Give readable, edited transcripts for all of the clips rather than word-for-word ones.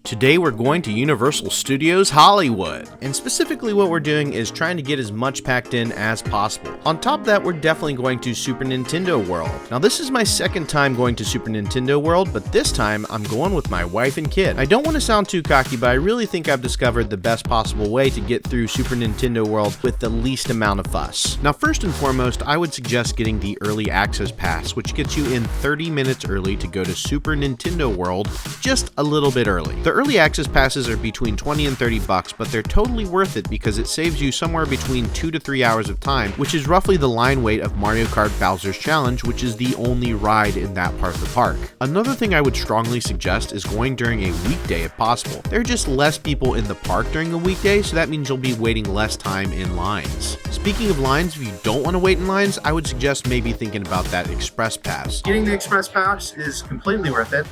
Today we're going to Universal Studios Hollywood, and specifically what we're doing is trying to get as much packed in as possible. On top of that, we're definitely going to Super Nintendo World. Now this is my second time going to Super Nintendo World, but this time I'm going with my wife and kid. I don't want to sound too cocky, but I really think I've discovered the best possible way to get through Super Nintendo World with the least amount of fuss. Now first and foremost, I would suggest getting the Early Access Pass, which gets you in 30 minutes early to go to Super Nintendo World just a little bit early. The Early Access Passes are between $20 and $30, but they're totally worth it because it saves you somewhere between 2 to 3 hours of time, which is roughly the line weight of Mario Kart Bowser's Challenge, which is the only ride in that part of the park. Another thing I would strongly suggest is going during a weekday if possible. There are just less people in the park during a weekday, so that means you'll be waiting less time in lines. Speaking of lines, if you don't want to wait in lines, I would suggest maybe thinking about that Express Pass. Getting the Express Pass is completely worth it.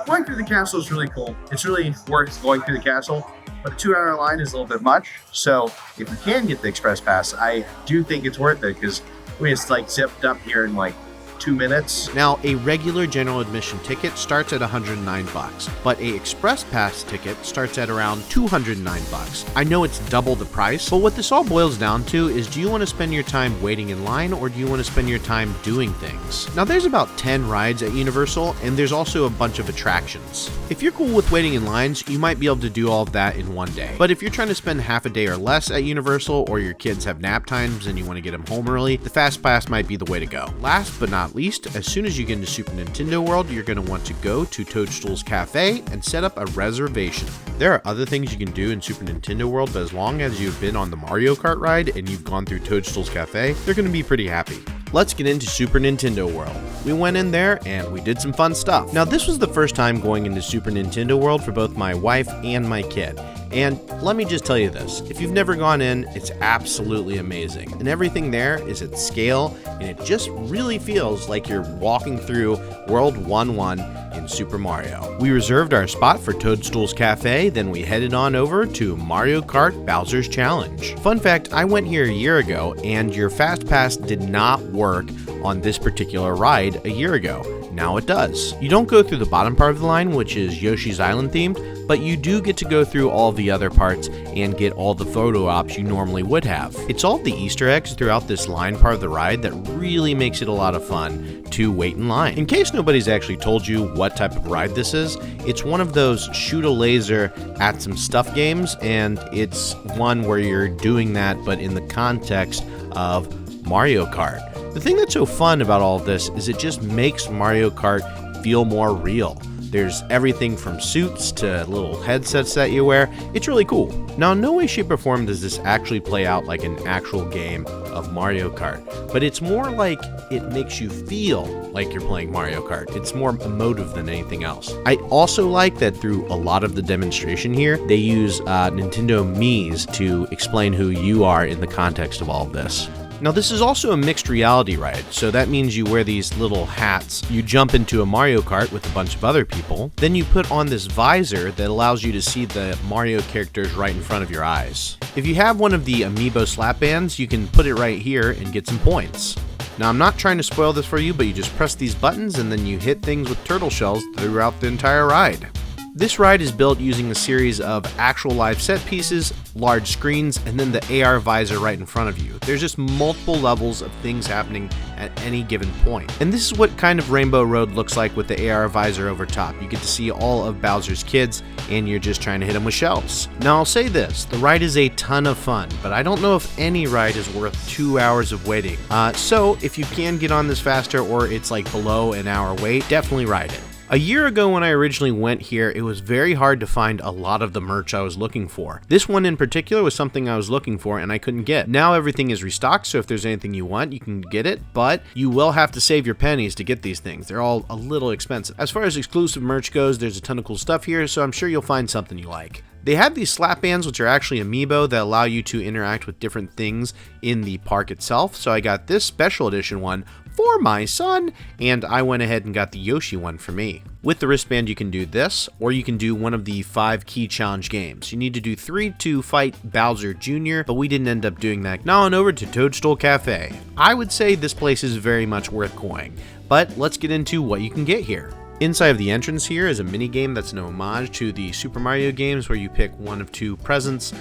Going through the castle is really cool. It's really worth going through the castle, but a 2-hour line is a little bit much. So if you can get the Express Pass, I do think it's worth it because we just like zipped up here in like 2 minutes. Now, a regular general admission ticket starts at $109, but a Express Pass ticket starts at around $209. I know it's double the price, but what this all boils down to is, do you want to spend your time waiting in line or do you want to spend your time doing things? Now, there's about 10 rides at Universal, and there's also a bunch of attractions. If you're cool with waiting in lines, you might be able to do all of that in one day. But if you're trying to spend half a day or less at Universal, or your kids have nap times and you want to get them home early, the Fast Pass might be the way to go. Last but not least, as soon as you get into Super Nintendo World, you're going to want to go to Toadstool's Cafe and set up a reservation. There are other things you can do in Super Nintendo World, but as long as you've been on the Mario Kart ride and you've gone through Toadstool's Cafe, they're going to be pretty happy. Let's get into Super Nintendo World. We went in there and we did some fun stuff. Now this was the first time going into Super Nintendo World for both my wife and my kid. And let me just tell you this, if you've never gone in, it's absolutely amazing. And everything there is at scale, and it just really feels like you're walking through World 1-1 in Super Mario. We reserved our spot for Toadstool's Cafe, then we headed on over to Mario Kart Bowser's Challenge. Fun fact, I went here a year ago, and your Fast Pass did not work on this particular ride a year ago. Now it does. You don't go through the bottom part of the line, which is Yoshi's Island themed, but you do get to go through all the other parts and get all the photo ops you normally would have. It's all the Easter eggs throughout this line part of the ride that really makes it a lot of fun to wait in line. In case nobody's actually told you what type of ride this is, it's one of those shoot a laser at some stuff games, and it's one where you're doing that but in the context of Mario Kart. The thing that's so fun about all of this is it just makes Mario Kart feel more real. There's everything from suits to little headsets that you wear. It's really cool. Now, in no way, shape, or form does this actually play out like an actual game of Mario Kart, but it's more like it makes you feel like you're playing Mario Kart. It's more emotive than anything else. I also like that through a lot of the demonstration here, they use Nintendo Mii's to explain who you are in the context of all of this. Now this is also a mixed reality ride, so that means you wear these little hats, you jump into a Mario Kart with a bunch of other people, then you put on this visor that allows you to see the Mario characters right in front of your eyes. If you have one of the amiibo slap bands, you can put it right here and get some points. Now I'm not trying to spoil this for you, but you just press these buttons and then you hit things with turtle shells throughout the entire ride. This ride is built using a series of actual live set pieces, large screens, and then the AR visor right in front of you. There's just multiple levels of things happening at any given point. And this is what kind of Rainbow Road looks like with the AR visor over top. You get to see all of Bowser's kids, and you're just trying to hit them with shells. Now I'll say this, the ride is a ton of fun, but I don't know if any ride is worth 2 hours of waiting. So if you can get on this faster or it's like below an hour wait, definitely ride it. A year ago when I originally went here, it was very hard to find a lot of the merch I was looking for. This one in particular was something I was looking for and I couldn't get. Now everything is restocked, so if there's anything you want, you can get it, but you will have to save your pennies to get these things. They're all a little expensive. As far as exclusive merch goes, there's a ton of cool stuff here, so I'm sure you'll find something you like. They have these slap bands, which are actually amiibo that allow you to interact with different things in the park itself. So I got this special edition one for my son, and I went ahead and got the Yoshi one for me. With the wristband, you can do this, or you can do one of the 5 key challenge games. You need to do 3 to fight Bowser Jr., but we didn't end up doing that. Now on over to Toadstool Cafe. I would say this place is very much worth going, but let's get into what you can get here. Inside of the entrance here is a mini game that's an homage to the Super Mario games where you pick one of two presents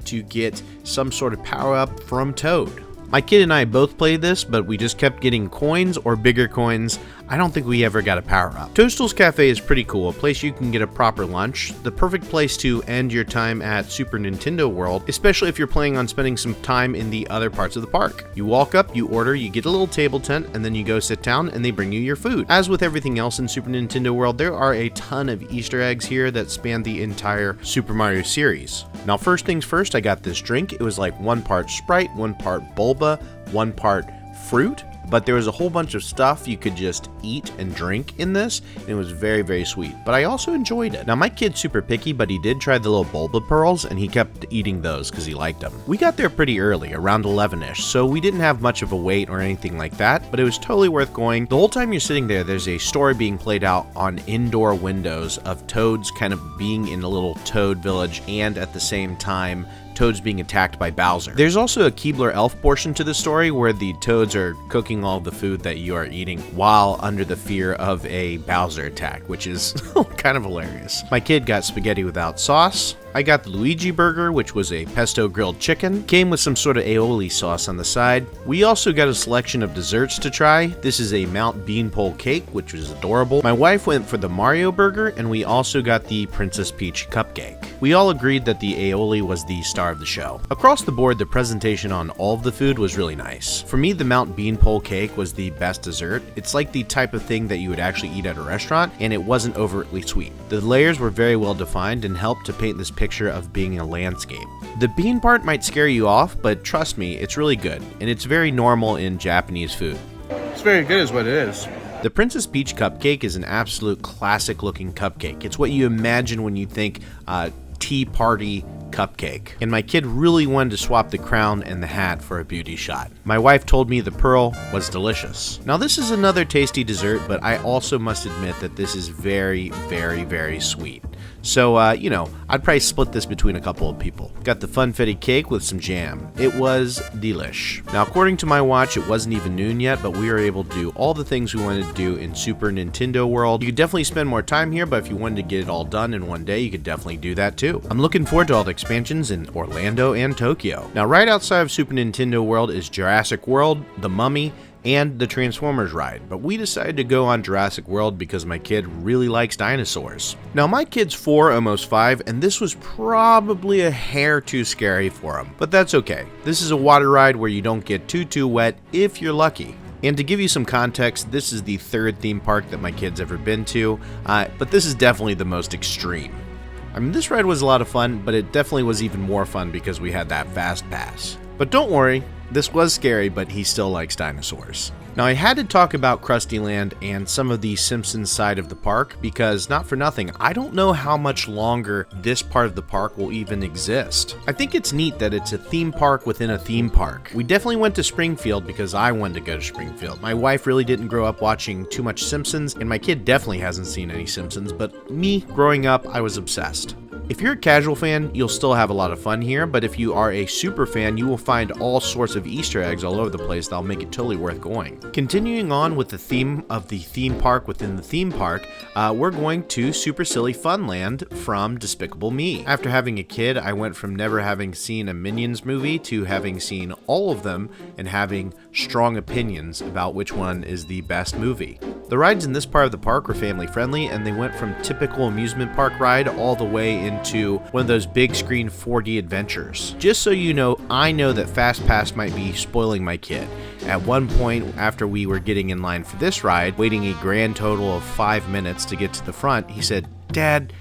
to get some sort of power-up from Toad. My kid and I both played this, but we just kept getting coins or bigger coins. I don't think we ever got a power-up. Toadstool's Cafe is pretty cool, a place you can get a proper lunch, the perfect place to end your time at Super Nintendo World, especially if you're planning on spending some time in the other parts of the park. You walk up, you order, you get a little table tent, and then you go sit down and they bring you your food. As with everything else in Super Nintendo World, there are a ton of Easter eggs here that span the entire Super Mario series. Now, first things first, I got this drink. It was like 1 part Sprite, 1 part Bulba, 1 part fruit, but there was a whole bunch of stuff you could just eat and drink in this, and it was very, very sweet. But I also enjoyed it. Now, my kid's super picky, but he did try the little Bulba pearls, and he kept eating those because he liked them. We got there pretty early, around 11-ish, so we didn't have much of a wait or anything like that, but it was totally worth going. The whole time you're sitting there, there's a story being played out on indoor windows of Toads kind of being in a little Toad village, and at the same time, Toads being attacked by Bowser. There's also a Keebler Elf portion to the story where the Toads are cooking all the food that you are eating while under the fear of a Bowser attack, which is kind of hilarious. My kid got spaghetti without sauce. I got the Luigi burger, which was a pesto grilled chicken. Came with some sort of aioli sauce on the side. We also got a selection of desserts to try. This is a Mount Beanpole cake, which was adorable. My wife went for the Mario burger, and we also got the Princess Peach cupcake. We all agreed that the aioli was the star of the show. Across the board, the presentation on all of the food was really nice. For me, the Mount Beanpole cake was the best dessert. It's like the type of thing that you would actually eat at a restaurant, and it wasn't overtly sweet. The layers were very well defined and helped to paint this picture of being a landscape. The bean part might scare you off, but trust me, it's really good, and it's very normal in Japanese food. It's very good is what it is. The Princess Peach cupcake is an absolute classic looking cupcake. It's what you imagine when you think tea party cupcake. And my kid really wanted to swap the crown and the hat for a beauty shot. My wife told me the pearl was delicious. Now, this is another tasty dessert, but I also must admit that this is very, very, very sweet. So, I'd probably split this between a couple of people. Got the funfetti cake with some jam. It was delish. Now, according to my watch, it wasn't even noon yet, but we were able to do all the things we wanted to do in Super Nintendo World. You could definitely spend more time here, but if you wanted to get it all done in one day, you could definitely do that too. I'm looking forward to all the expansions in Orlando and Tokyo. Now, right outside of Super Nintendo World is Jurassic World, The Mummy, and the Transformers ride, but we decided to go on Jurassic World because my kid really likes dinosaurs. Now, my kid's 4, almost 5, and this was probably a hair too scary for him, but that's okay. This is a water ride where you don't get too wet if you're lucky. And to give you some context, this is the 3rd theme park that my kid's ever been to, but this is definitely the most extreme. I mean, this ride was a lot of fun, but it definitely was even more fun because we had that fast pass. But don't worry, this was scary, but he still likes dinosaurs. Now, I had to talk about Krusty Land and some of the Simpsons side of the park because, not for nothing, I don't know how much longer this part of the park will even exist. I think it's neat that it's a theme park within a theme park. We definitely went to Springfield because I wanted to go to Springfield. My wife really didn't grow up watching too much Simpsons, and my kid definitely hasn't seen any Simpsons, but me, growing up, I was obsessed. If you're a casual fan, you'll still have a lot of fun here, but if you are a super fan, you will find all sorts of Easter eggs all over the place that'll make it totally worth going. Continuing on with the theme of the theme park within the theme park, we're going to Super Silly Funland from Despicable Me. After having a kid, I went from never having seen a Minions movie to having seen all of them and having strong opinions about which one is the best movie. The rides in this part of the park were family friendly, and they went from typical amusement park ride all the way into one of those big screen 4D adventures. Just so you know, I know that Fast Pass might be spoiling my kid. At one point, after we were getting in line for this ride, waiting a grand total of 5 minutes to get to the front, he said, "Dad,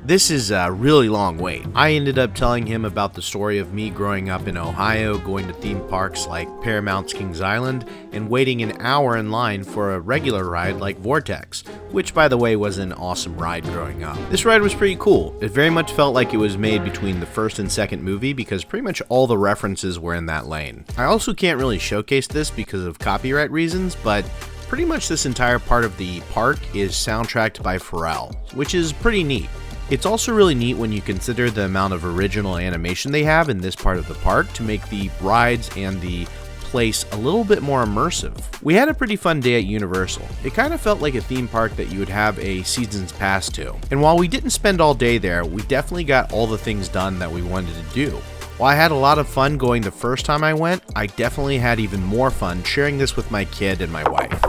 this is a really long wait." I ended up telling him about the story of me growing up in Ohio, going to theme parks like Paramount's Kings Island, and waiting an hour in line for a regular ride like Vortex, which, by the way, was an awesome ride growing up. This ride was pretty cool. It very much felt like it was made between the first and second movie because pretty much all the references were in that lane. I also can't really showcase this because of copyright reasons, but pretty much this entire part of the park is soundtracked by Pharrell, which is pretty neat. It's also really neat when you consider the amount of original animation they have in this part of the park to make the rides and the place a little bit more immersive. We had a pretty fun day at Universal. It kind of felt like a theme park that you would have a season's pass to. And while we didn't spend all day there, we definitely got all the things done that we wanted to do. While I had a lot of fun going the first time I went, I definitely had even more fun sharing this with my kid and my wife.